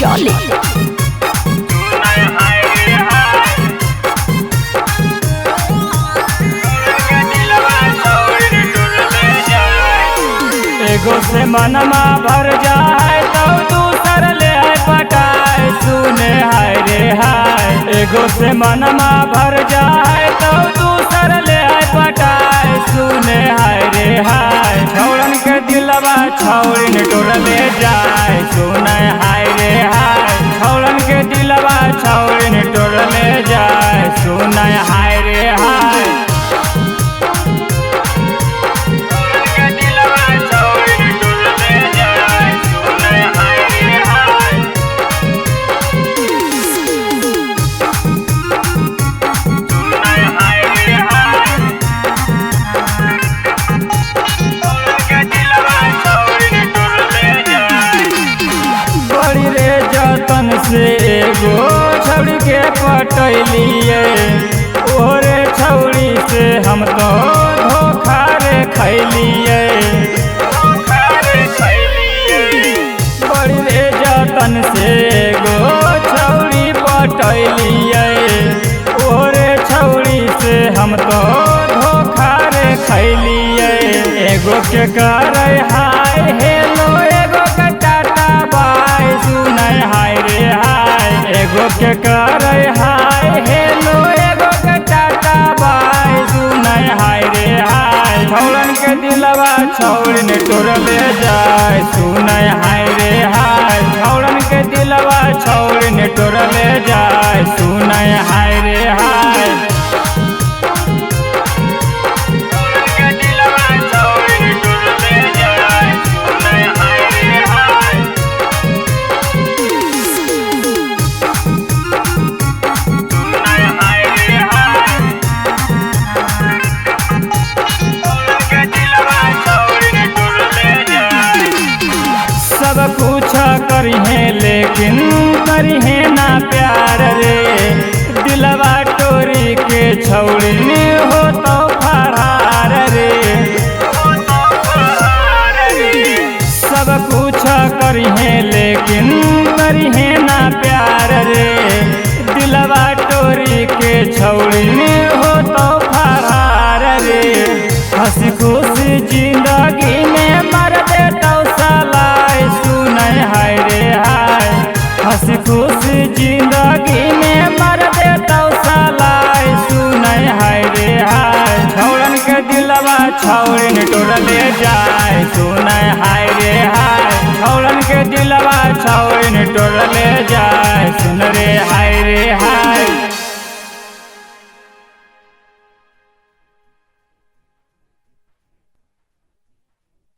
Jolly. एगो से मनमा भर जाए तो दूसर ले आए पटाए सुने हाय रे हाय। एगो से मनमा भर जाए तो दूसर ले आए पटाए सुने हाय रे हाय। छौड़न के दिलवा छौड़िन टोर ले जाए सुने हाय रे हाय। छौड़न के दिलवा छौड़िन टोर ले जाए सुने हाय रे हाय। से एगो छौड़ी के पटैलिए ओरे छौड़ी से हम तो धोखा रे खैलिए। बड़ी रे जतन से एगो छौड़ी पटैलिए ओरे छौड़ी से हम तो धोखा रे खैलिए। एगो के करे हाय हेलो एगो के टाटा बाय सुनै हाय रे हाय। एगो के करे हाय हेलो एगो के टाटा बाय सुनै हाय रे हाय। छौड़न के दिलवा छौड़िन टोर ले जाए सुनै हाय रे हाय। छौड़न के दिलवा छौड़िन टोर ले जाए सुनै हाय रे हाय। सब कुछ करिहे लेकिन करिहे ना प्यार रे। दिलवा टोरी के छौड़िन हो तो फरार रे। सब कुछ करिहे लेकिन करिहे ना प्यार रे। दिलवा टोरी के छौड़िन हो तो फरार रे। हंसी खुशी जिंदगी में मर देतौ सलाय सुनै हाय रे हाय। हंसी खुशी जिंदगी में मर देतौ सलाय सुनै हाय रे हाय। छौड़न के दिलवा छौड़िन टोर ले जाए सुनै हाय रे हाय। छौड़न के दिलवा छौड़िन टोर ले जाए सुन रे हाय रे हाय।